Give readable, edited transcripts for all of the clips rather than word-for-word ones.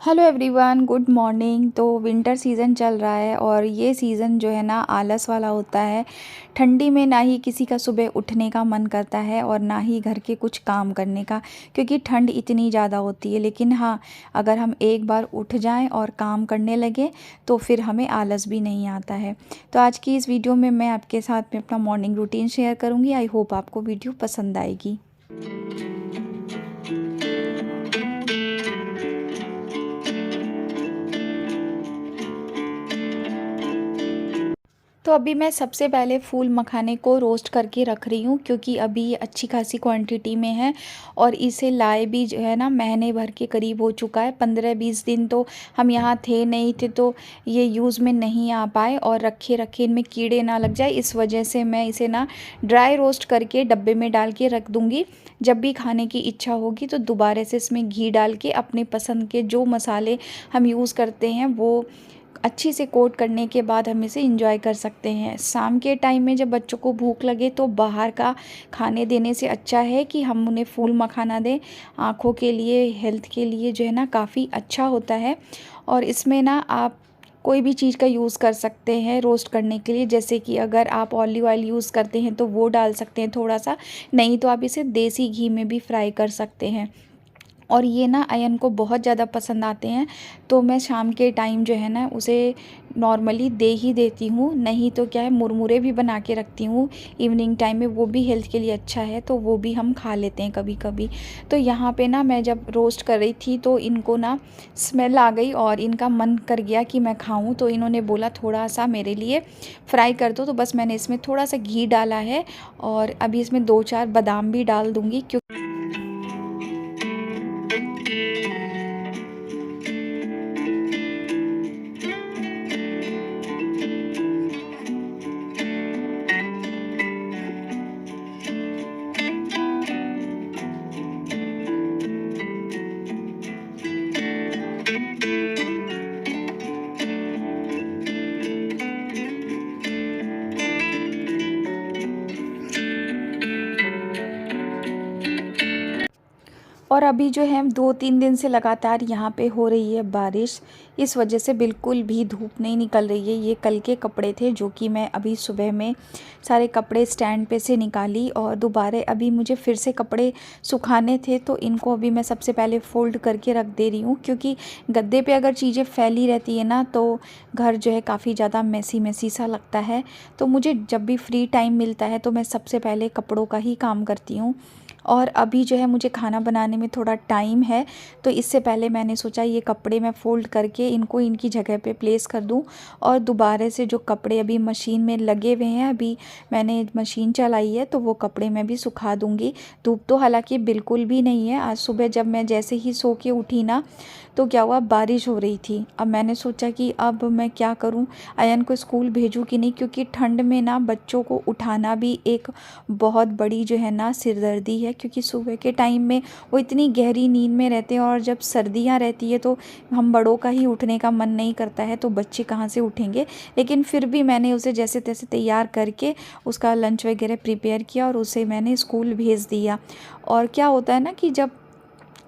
Hello everyone, good morning. तो winter season चल रहा है और ये सीज़न जो है ना आलस वाला होता है। ठंडी में ना ही किसी का सुबह उठने का मन करता है और ना ही घर के कुछ काम करने का, क्योंकि ठंड इतनी ज़्यादा होती है। लेकिन हाँ, अगर हम एक बार उठ जाएं और काम करने लगे तो फिर हमें आलस भी नहीं आता है। तो आज की इस वीडियो में मैं आपके साथ में अपना मॉर्निंग रूटीन शेयर करूँगी। आई होप आपको वीडियो पसंद आएगी। तो अभी मैं सबसे पहले फूल मखाने को रोस्ट करके रख रही हूँ, क्योंकि अभी ये अच्छी खासी क्वांटिटी में है और इसे लाए भी जो है ना महीने भर के करीब हो चुका है। 15-20 दिन तो हम यहाँ थे नहीं थे, तो ये यूज़ में नहीं आ पाए और रखे रखे इनमें कीड़े ना लग जाए, इस वजह से मैं इसे ना ड्राई रोस्ट करके डब्बे में डाल के रख दूँगी। जब भी खाने की इच्छा होगी तो दोबारा से इसमें घी डाल के अपने पसंद के जो मसाले हम यूज़ करते हैं वो अच्छी से कोट करने के बाद हम इसे इंजॉय कर सकते हैं। शाम के टाइम में जब बच्चों को भूख लगे तो बाहर का खाने देने से अच्छा है कि हम उन्हें फूल मखाना दें। आँखों के लिए, हेल्थ के लिए जो है ना काफ़ी अच्छा होता है। और इसमें ना आप कोई भी चीज़ का यूज़ कर सकते हैं रोस्ट करने के लिए, जैसे कि अगर आप ऑलिव ऑयल यूज़ करते हैं तो वो डाल सकते हैं थोड़ा सा, नहीं तो आप इसे देसी घी में भी फ्राई कर सकते हैं। और ये ना अयन को बहुत ज़्यादा पसंद आते हैं, तो मैं शाम के टाइम जो है ना उसे नॉर्मली दे ही देती हूँ। नहीं तो क्या है, मुरमुरे भी बना के रखती हूँ इवनिंग टाइम में, वो भी हेल्थ के लिए अच्छा है, तो वो भी हम खा लेते हैं कभी कभी। तो यहाँ पे ना मैं जब रोस्ट कर रही थी तो इनको ना स्मेल आ गई और इनका मन कर गया कि मैं खाऊँ, तो इन्होंने बोला थोड़ा सा मेरे लिए फ्राई कर दो। तो बस मैंने इसमें थोड़ा सा घी डाला है और अभी इसमें 2-4 बादाम भी डाल दूँगी, क्योंकि और अभी जो है 2-3 दिन से लगातार यहाँ पे हो रही है बारिश, इस वजह से बिल्कुल भी धूप नहीं निकल रही है। ये कल के कपड़े थे जो कि मैं अभी सुबह में सारे कपड़े स्टैंड पे से निकाली और दोबारा अभी मुझे फिर से कपड़े सुखाने थे, तो इनको अभी मैं सबसे पहले फ़ोल्ड करके रख दे रही हूँ। क्योंकि गद्दे पे अगर चीज़ें फैली रहती है ना तो घर जो है काफ़ी ज़्यादा मैसी मैसी सा लगता है। तो मुझे जब भी फ्री टाइम मिलता है तो मैं सबसे पहले कपड़ों का ही काम करती हूँ। और अभी जो है मुझे खाना बनाने में थोड़ा टाइम है, तो इससे पहले मैंने सोचा ये कपड़े मैं फ़ोल्ड करके इनको इनकी जगह पे प्लेस कर दूं। और दोबारा से जो कपड़े अभी मशीन में लगे हुए हैं, अभी मैंने मशीन चलाई है तो वो कपड़े मैं भी सुखा दूंगी। धूप तो हालांकि बिल्कुल भी नहीं है। आज सुबह जब मैं जैसे ही सो के उठी ना तो क्या हुआ, बारिश हो रही थी। अब मैंने सोचा कि अब मैं क्या करूं, अयन को स्कूल भेजूं कि नहीं, क्योंकि ठंड में ना बच्चों को उठाना भी एक बहुत बड़ी जो है ना सिरदर्दी है। क्योंकि सुबह के टाइम में वो इतनी गहरी नींद में रहते हैं और जब सर्दियां रहती है तो हम बड़ों का ही उठने का मन नहीं करता है, तो बच्चे कहाँ से उठेंगे। लेकिन फिर भी मैंने उसे जैसे तैसे तैयार करके उसका लंच वगैरह प्रिपेयर किया और उसे मैंने स्कूल भेज दिया। और क्या होता है ना कि जब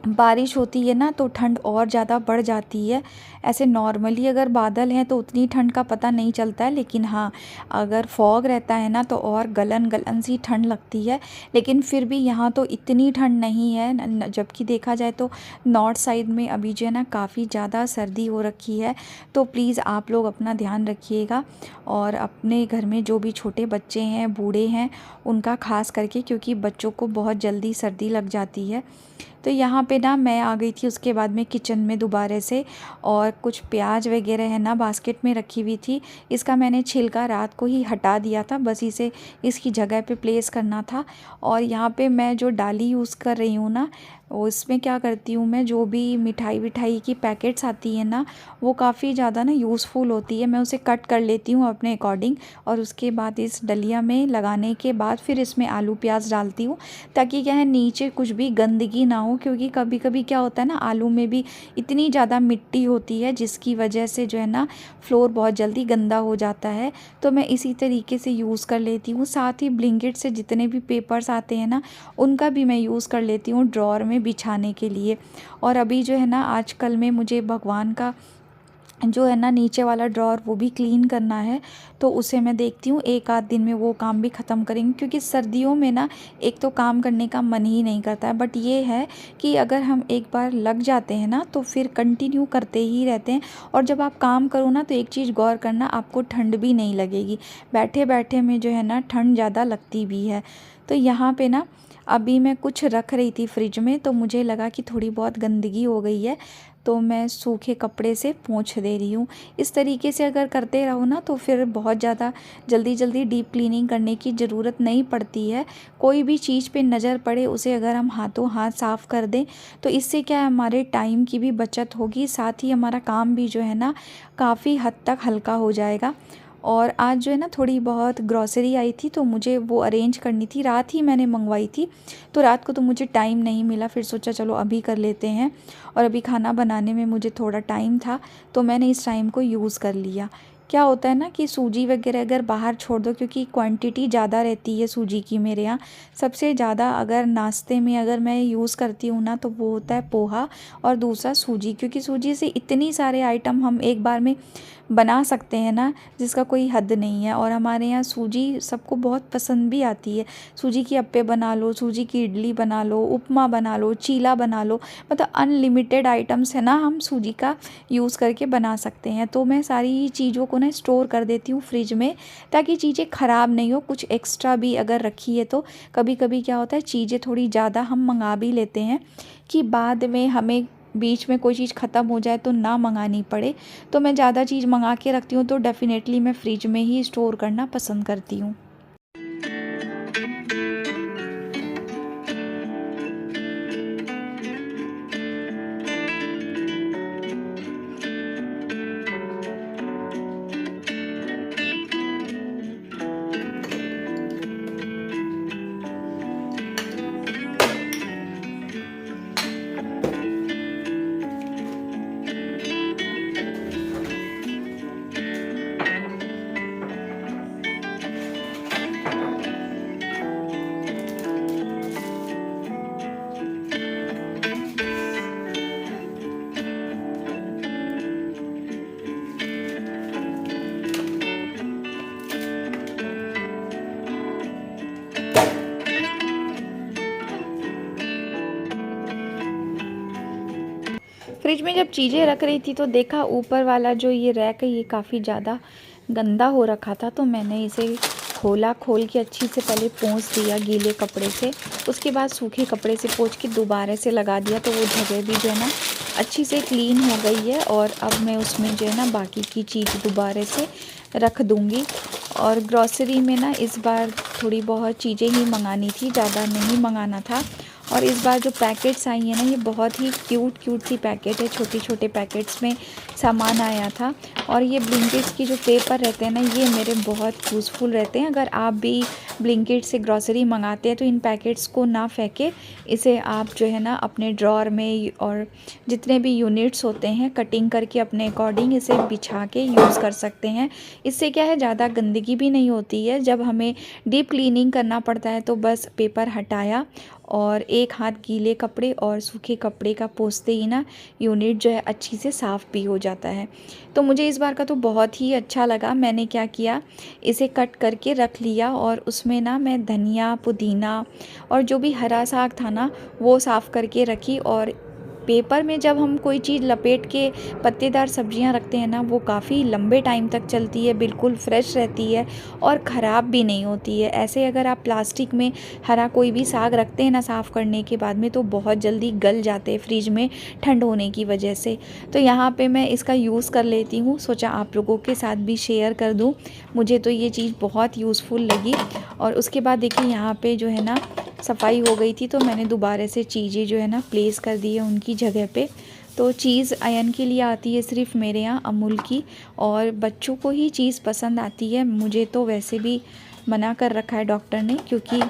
बारिश होती है ना तो ठंड और ज़्यादा बढ़ जाती है। ऐसे नॉर्मली अगर बादल हैं तो उतनी ठंड का पता नहीं चलता है, लेकिन हाँ, अगर फॉग रहता है ना तो और गलन गलन सी ठंड लगती है। लेकिन फिर भी यहाँ तो इतनी ठंड नहीं है, जबकि देखा जाए तो नॉर्थ साइड में अभी जो है ना काफ़ी ज़्यादा सर्दी हो रखी है। तो प्लीज़ आप लोग अपना ध्यान रखिएगा और अपने घर में जो भी छोटे बच्चे हैं, बूढ़े हैं, उनका खास करके, क्योंकि बच्चों को बहुत जल्दी सर्दी लग जाती है। तो यहाँ पे ना मैं आ गई थी उसके बाद में किचन में दोबारा से, और कुछ प्याज वगैरह है ना बास्केट में रखी हुई थी। इसका मैंने छिलका रात को ही हटा दिया था, बस इसे इसकी जगह पे प्लेस करना था। और यहाँ पे मैं जो डाली यूज़ कर रही हूँ ना, उसमें क्या करती हूँ मैं, जो भी मिठाई विठाई की पैकेट्स आती है ना वो काफ़ी ज़्यादा ना यूज़फुल होती है। मैं उसे कट कर लेती हूँ अपने अकॉर्डिंग और उसके बाद इस डलिया में लगाने के बाद फिर इसमें आलू प्याज डालती हूँ, ताकि क्या है नीचे कुछ भी गंदगी ना हो। क्योंकि कभी कभी क्या होता है ना, आलू में भी इतनी ज़्यादा मिट्टी होती है जिसकी वजह से जो है ना फ्लोर बहुत जल्दी गंदा हो जाता है। तो मैं इसी तरीके से यूज़ कर लेती हूँ। साथ ही ब्लिंकिट से जितने भी पेपर्स आते हैं ना उनका भी मैं यूज़ कर लेती हूँ ड्रॉअर में में बिछाने के लिए। और अभी जो है ना आजकल में मुझे भगवान का जो है ना नीचे वाला ड्रॉर वो भी क्लीन करना है, तो उसे मैं देखती हूँ एक आध दिन में वो काम भी ख़त्म करेंगे, क्योंकि सर्दियों में ना एक तो काम करने का मन ही नहीं करता है। बट ये है कि अगर हम एक बार लग जाते हैं ना तो फिर कंटिन्यू करते ही रहते हैं। और जब आप काम करो ना तो एक चीज़ गौर करना, आपको ठंड भी नहीं लगेगी। बैठे बैठे में जो है ना ठंड ज़्यादा लगती भी है। तो यहाँ पे ना अभी मैं कुछ रख रही थी फ्रिज में, तो मुझे लगा कि थोड़ी बहुत गंदगी हो गई है, तो मैं सूखे कपड़े से पोंछ दे रही हूँ। इस तरीके से अगर करते रहो ना तो फिर बहुत ज़्यादा जल्दी जल्दी डीप क्लीनिंग करने की ज़रूरत नहीं पड़ती है। कोई भी चीज़ पे नज़र पड़े उसे अगर हम हाथों हाथ साफ़ कर दें तो इससे क्या है, हमारे टाइम की भी बचत होगी, साथ ही हमारा काम भी जो है ना काफ़ी हद तक हल्का हो जाएगा। और आज जो है ना थोड़ी बहुत ग्रॉसरी आई थी, तो मुझे वो अरेंज करनी थी। रात ही मैंने मंगवाई थी, तो रात को तो मुझे टाइम नहीं मिला, फिर सोचा चलो अभी कर लेते हैं। और अभी खाना बनाने में मुझे थोड़ा टाइम था, तो मैंने इस टाइम को यूज़ कर लिया। क्या होता है ना कि सूजी वगैरह अगर बाहर छोड़ दो, क्योंकि क्वांटिटी ज़्यादा रहती है सूजी की मेरे यहाँ। सबसे ज़्यादा अगर नाश्ते में अगर मैं यूज़ करती हूँ ना तो वो होता है पोहा, और दूसरा सूजी, क्योंकि सूजी से इतनी सारे आइटम हम एक बार में बना सकते हैं ना जिसका कोई हद नहीं है। और हमारे यहाँ सूजी सबको बहुत पसंद भी आती है। सूजी की अप्पे बना लो, सूजी की इडली बना लो, उपमा बना लो, चीला बना लो, मतलब अनलिमिटेड आइटम्स है ना हम सूजी का यूज़ करके बना सकते हैं। तो मैं सारी चीज़ों को ना स्टोर कर देती हूँ फ्रिज में, ताकि चीज़ें ख़राब नहीं हो। कुछ एक्स्ट्रा भी अगर रखी है तो कभी कभी क्या होता है, चीज़ें थोड़ी ज़्यादा हम मंगा भी लेते हैं कि बाद में हमें बीच में कोई चीज़ ख़त्म हो जाए तो ना मंगानी पड़े। तो मैं ज़्यादा चीज़ मंगा के रखती हूँ, तो डेफ़िनेटली मैं फ्रिज में ही स्टोर करना पसंद करती हूँ। फ्रिज में जब चीज़ें रख रही थी तो देखा ऊपर वाला जो ये रैक है ये काफ़ी ज़्यादा गंदा हो रखा था, तो मैंने इसे खोल के अच्छी से पहले पोंछ दिया गीले कपड़े से। उसके बाद सूखे कपड़े से पोंछ के दोबारा से लगा दिया, तो वो जगह भी जो है ना अच्छी से क्लीन हो गई है। और अब मैं उसमें जो है ना बाकी की चीज़ दोबारा से रख दूँगी। और ग्रॉसरी में ना इस बार थोड़ी बहुत चीज़ें ही मंगानी थी, ज़्यादा नहीं मंगाना था। और इस बार जो पैकेट्स आई हैं ना ये बहुत ही क्यूट सी पैकेट है, छोटे छोटे पैकेट्स में सामान आया था। और ये ब्लिंकिट्स की जो पेपर रहते हैं ना ये मेरे बहुत यूज़फुल रहते हैं। अगर आप भी ब्लिंकिट से ग्रॉसरी मंगाते हैं तो इन पैकेट्स को ना फेंके, इसे आप जो है ना अपने ड्रॉर में और जितने भी यूनिट्स होते हैं कटिंग करके अपने अकॉर्डिंग इसे बिछा के यूज़ कर सकते हैं। इससे क्या है, ज़्यादा गंदगी भी नहीं होती है। जब हमें डीप क्लीनिंग करना पड़ता है तो बस पेपर हटाया और एक हाथ गीले कपड़े और सूखे कपड़े का पोंछते ही ना यूनिट जो है अच्छी से साफ़ भी हो जाता है। तो मुझे इस बार का तो बहुत ही अच्छा लगा। मैंने क्या किया, इसे कट करके रख लिया और उसमें ना मैं धनिया, पुदीना और जो भी हरा साग था ना वो साफ़ करके रखी। और पेपर में जब हम कोई चीज़ लपेट के पत्तेदार सब्जियां रखते हैं ना वो काफ़ी लंबे टाइम तक चलती है, बिल्कुल फ्रेश रहती है और ख़राब भी नहीं होती है। ऐसे अगर आप प्लास्टिक में हरा कोई भी साग रखते हैं ना साफ़ करने के बाद में तो बहुत जल्दी गल जाते हैं फ्रिज में ठंड होने की वजह से। तो यहाँ पे मैं इसका यूज़ कर लेती हूँ, सोचा आप लोगों के साथ भी शेयर कर दूँ। मुझे तो ये चीज़ बहुत यूज़फुल लगी। और उसके बाद देखिए यहाँ पे जो है ना सफाई हो गई थी, तो मैंने दोबारा से चीज़ें जो है ना प्लेस कर दी है उनकी जगह पे। तो चीज़ अयन के लिए आती है सिर्फ मेरे यहाँ अमूल की, और बच्चों को ही चीज़ पसंद आती है। मुझे तो वैसे भी मना कर रखा है डॉक्टर ने, क्योंकि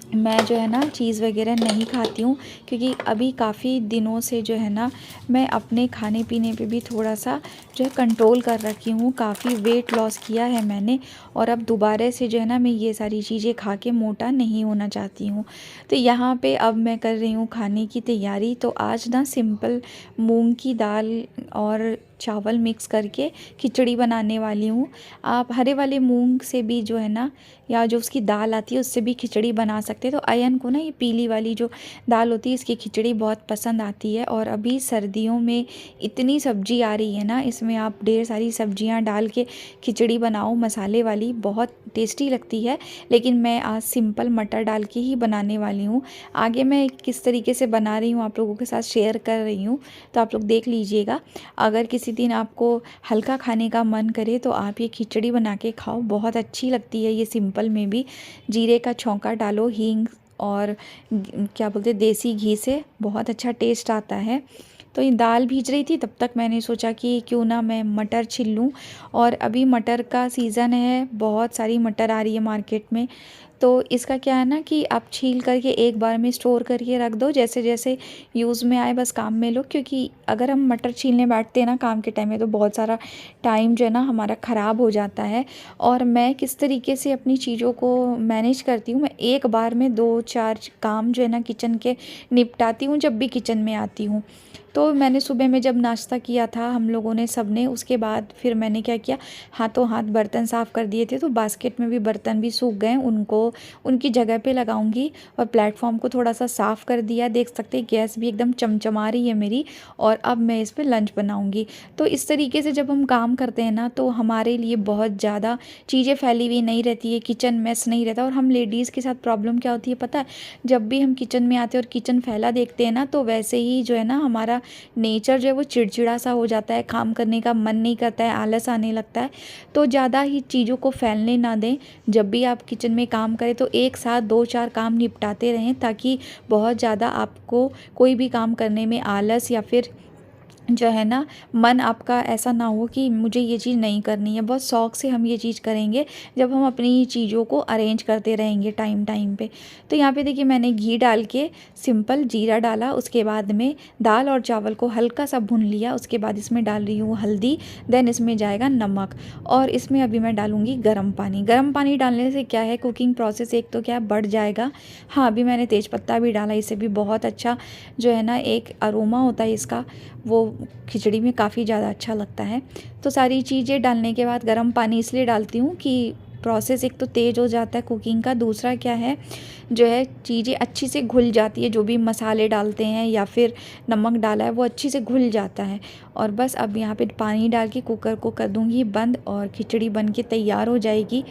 मैं जो है ना चीज़ वगैरह नहीं खाती हूँ, क्योंकि अभी काफ़ी दिनों से जो है ना मैं अपने खाने पीने पे भी थोड़ा सा जो है कंट्रोल कर रखी हूँ। काफ़ी वेट लॉस किया है मैंने, और अब दोबारा से जो है ना मैं ये सारी चीज़ें खा के मोटा नहीं होना चाहती हूँ। तो यहाँ पे अब मैं कर रही हूँ खाने की तैयारी। तो आज ना सिंपल मूंग की दाल और चावल मिक्स करके खिचड़ी बनाने वाली हूँ। आप हरे वाले मूंग से भी जो है ना, या जो उसकी दाल आती है उससे भी खिचड़ी बना सकते हैं। तो अयन को ना ये पीली वाली जो दाल होती है इसकी खिचड़ी बहुत पसंद आती है। और अभी सर्दियों में इतनी सब्जी आ रही है ना, इसमें आप ढेर सारी सब्जियां डाल के खिचड़ी बनाओ मसाले वाली, बहुत टेस्टी लगती है। लेकिन मैं आज सिंपल मटर डाल के ही बनाने वाली हूँ। आगे मैं किस तरीके से बना रही हूँ आप लोगों के साथ शेयर कर रही हूँ, तो आप लोग देख लीजिएगा। अगर किसी दिन आपको हल्का खाने का मन करे तो आप ये खिचड़ी बना के खाओ, बहुत अच्छी लगती है ये सिंपल में भी। जीरे का छौंका डालो, हींग और क्या बोलते हैं देसी घी से, बहुत अच्छा टेस्ट आता है। तो ये दाल भीज रही थी तब तक मैंने सोचा कि क्यों ना मैं मटर छील लूँ। और अभी मटर का सीज़न है, बहुत सारी मटर आ रही है मार्केट में। तो इसका क्या है ना कि आप छील करके एक बार में स्टोर करके रख दो, जैसे जैसे यूज़ में आए बस काम में लो। क्योंकि अगर हम मटर छीलने बैठते हैं ना काम के टाइम में, तो बहुत सारा टाइम जो है ना हमारा ख़राब हो जाता है। और मैं किस तरीके से अपनी चीज़ों को मैनेज करती हूँ, मैं एक बार में 2-4 काम जो है ना किचन के निपटाती हूँ जब भी किचन में आती हूँ। तो मैंने सुबह में जब नाश्ता किया था हम लोगों ने सबने, उसके बाद फिर मैंने क्या किया, हाथों हाथ बर्तन साफ़ कर दिए थे। तो बास्केट में भी बर्तन भी सूख गए, उनको उनकी जगह पे लगाऊंगी। और प्लेटफॉर्म को थोड़ा सा साफ़ कर दिया, देख सकते हैं गैस भी एकदम चमचमा रही है मेरी। और अब मैं इस पर लंच बनाऊंगी। तो इस तरीके से जब हम काम करते हैं ना तो हमारे लिए बहुत ज़्यादा चीज़ें फैली हुई नहीं रहती है, किचन मेस नहीं रहता। और हम लेडीज़ के साथ प्रॉब्लम क्या होती है पता है, जब भी हम किचन में आते हैं और किचन फैला देखते हैं ना, तो वैसे ही जो है ना हमारा नेचर जो है वो चिड़चिड़ा सा हो जाता है, काम करने का मन नहीं करता है, आलस आने लगता है। तो ज़्यादा ही चीज़ों को फैलने ना दें। जब भी आप किचन में काम करें तो एक साथ 2-4 काम निपटाते रहें, ताकि बहुत ज़्यादा आपको कोई भी काम करने में आलस या फिर जो है ना मन आपका ऐसा ना हो कि मुझे ये चीज़ नहीं करनी है। बहुत शौक़ से हम ये चीज़ करेंगे जब हम अपनी चीज़ों को अरेंज करते रहेंगे टाइम टाइम पे। तो यहाँ पे देखिए मैंने घी डाल के सिंपल जीरा डाला, उसके बाद में दाल और चावल को हल्का सा भून लिया। उसके बाद इसमें डाल रही हूँ हल्दी, देन इसमें जाएगा नमक, और इसमें अभी मैं डालूँगी गर्म पानी। गर्म पानी डालने से क्या है, कुकिंग प्रोसेस एक तो क्या है बढ़ जाएगा। हाँ, अभी मैंने तेज़पत्ता भी डाला, इससे भी बहुत अच्छा जो है ना एक अरोमा होता है इसका, वो खिचड़ी में काफ़ी ज़्यादा अच्छा लगता है। तो सारी चीज़ें डालने के बाद गर्म पानी इसलिए डालती हूँ कि प्रोसेस एक तो तेज़ हो जाता है कुकिंग का, दूसरा क्या है जो है चीज़ें अच्छी से घुल जाती है, जो भी मसाले डालते हैं या फिर नमक डाला है वो अच्छी से घुल जाता है। और बस अब यहाँ पे पानी डाल के कुकर को कर दूँगी बंद, और खिचड़ी बन के तैयार हो जाएगी।